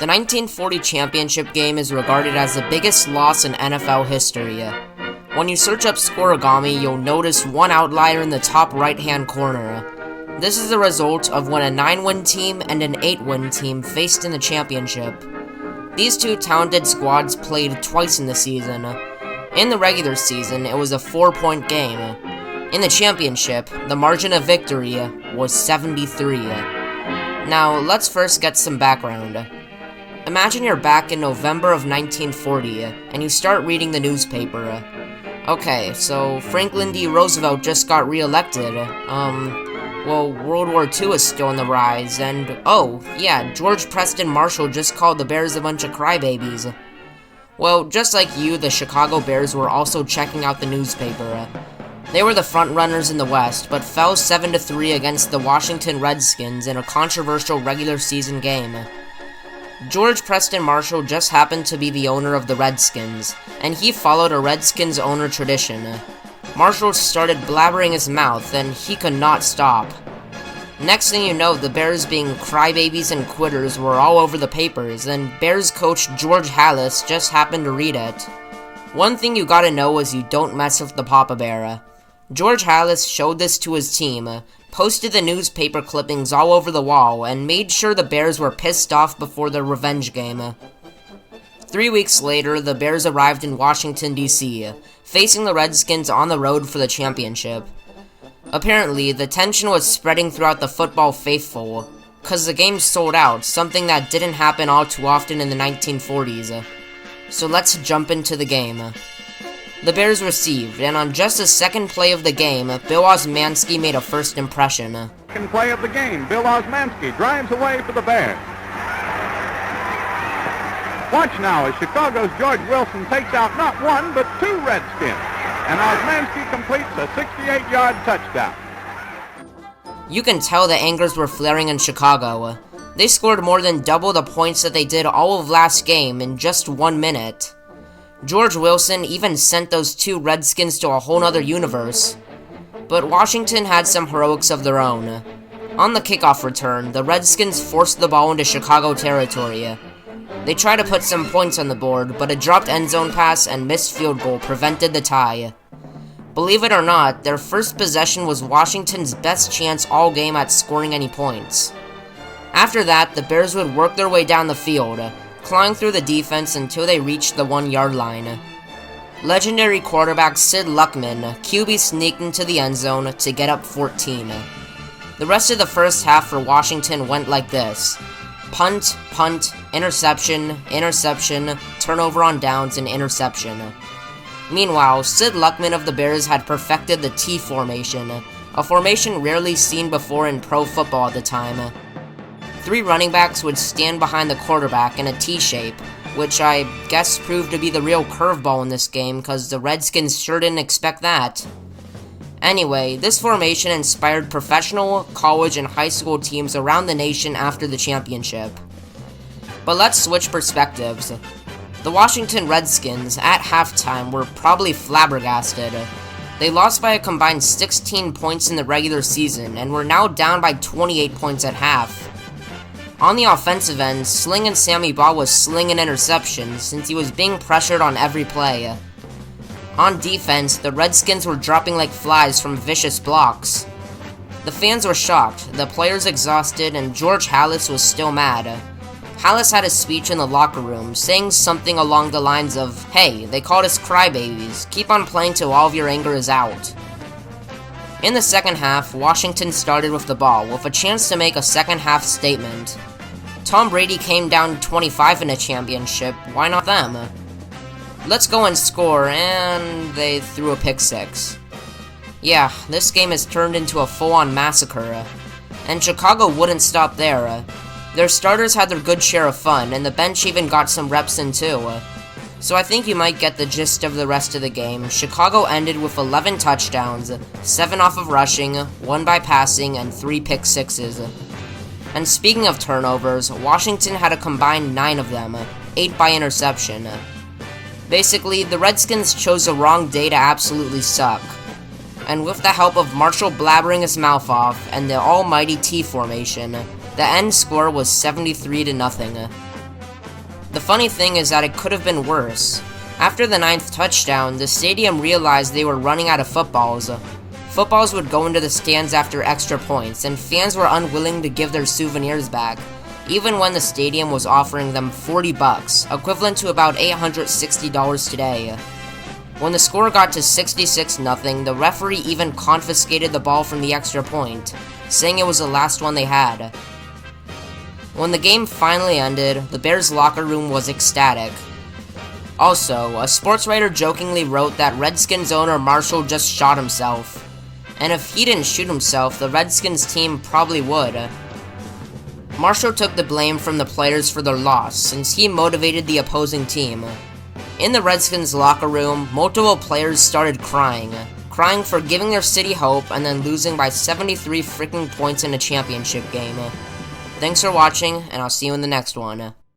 The 1940 championship game is regarded as the biggest loss in NFL history. When you search up Scorigami, you'll notice one outlier in the top right-hand corner. This is the result of when a 9-win team and an 8-win team faced in the championship. These two talented squads played twice in the season. In the regular season, it was a 4-point game. In the championship, the margin of victory was 73. Now, let's first get some background. Imagine you're back in November of 1940, and you start reading the newspaper. Okay, so Franklin D. Roosevelt just got re-elected. World War II is still on the rise, and oh, yeah, George Preston Marshall just called the Bears a bunch of crybabies. Well, just like you, the Chicago Bears were also checking out the newspaper. They were the front-runners in the West, but fell 7-3 against the Washington Redskins in a controversial regular season game. George Preston Marshall just happened to be the owner of the Redskins, and he followed a Redskins owner tradition. Marshall started blabbering his mouth, and he could not stop. Next thing you know, the Bears being crybabies and quitters were all over the papers, and Bears coach George Halas just happened to read it. One thing you gotta know is you don't mess with the Papa Bear. George Halas showed this to his team, posted the newspaper clippings all over the wall, and made sure the Bears were pissed off before their revenge game. 3 weeks later, the Bears arrived in Washington, D.C., facing the Redskins on the road for the championship. Apparently, the tension was spreading throughout the football faithful, cause the game sold out, something that didn't happen all too often in the 1940s. So let's jump into the game. The Bears received, and on just the second play of the game, Bill Osmanski made a first impression. Second play of the game, Bill Osmanski drives away for the Bears. Watch now as Chicago's George Wilson takes out not one, but two Redskins, and Osmanski completes a 68-yard touchdown. You can tell the angers were flaring in Chicago. They scored more than double the points that they did all of last game in just 1 minute. George Wilson even sent those two Redskins to a whole nother universe. But Washington had some heroics of their own. On the kickoff return, the Redskins forced the ball into Chicago territory. They tried to put some points on the board, but a dropped end zone pass and missed field goal prevented the tie. Believe it or not, their first possession was Washington's best chance all game at scoring any points. After that, the Bears would work their way down the field, clawing through the defense until they reached the 1-yard line. Legendary quarterback Sid Luckman QB sneaked into the end zone to get up 14. The rest of the first half for Washington went like this: punt, punt, interception, interception, turnover on downs, and interception. Meanwhile, Sid Luckman of the Bears had perfected the T formation, a formation rarely seen before in pro football at the time. 3 running backs would stand behind the quarterback in a T-shape, which I guess proved to be the real curveball in this game, cause the Redskins sure didn't expect that. Anyway, this formation inspired professional, college, and high school teams around the nation after the championship. But let's switch perspectives. The Washington Redskins, at halftime, were probably flabbergasted. They lost by a combined 16 points in the regular season, and were now down by 28 points at half. On the offensive end, Slingin' Sammy Baugh was slinging interceptions since he was being pressured on every play. On defense, the Redskins were dropping like flies from vicious blocks. The fans were shocked, the players exhausted, and George Halas was still mad. Halas had a speech in the locker room, saying something along the lines of, "Hey, they called us crybabies, keep on playing till all of your anger is out." In the second half, Washington started with the ball, with a chance to make a second half statement. Tom Brady came down 25 in a championship, why not them? Let's go and score, and they threw a pick six. Yeah, this game has turned into a full-on massacre, and Chicago wouldn't stop there. Their starters had their good share of fun, and the bench even got some reps in too. So I think you might get the gist of the rest of the game. Chicago ended with 11 touchdowns, 7 off of rushing, 1 by passing, and 3 pick sixes. And speaking of turnovers, Washington had a combined 9 of them, 8 by interception. Basically, the Redskins chose the wrong day to absolutely suck. And with the help of Marshall blabbering his mouth off and the almighty T formation, the end score was 73-0. funny thing is that it could have been worse. After the 9th touchdown, the stadium realized they were running out of footballs. Footballs would go into the stands after extra points, and fans were unwilling to give their souvenirs back, even when the stadium was offering them $40, equivalent to about $860 today. When the score got to 66-0, the referee even confiscated the ball from the extra point, saying it was the last one they had. When the game finally ended, the Bears' locker room was ecstatic. Also, a sports writer jokingly wrote that Redskins owner Marshall just shot himself. And if he didn't shoot himself, the Redskins team probably would. Marshall took the blame from the players for their loss, since he motivated the opposing team. In the Redskins locker room, multiple players started crying for giving their city hope and then losing by 73 freaking points in a championship game. Thanks for watching, and I'll see you in the next one.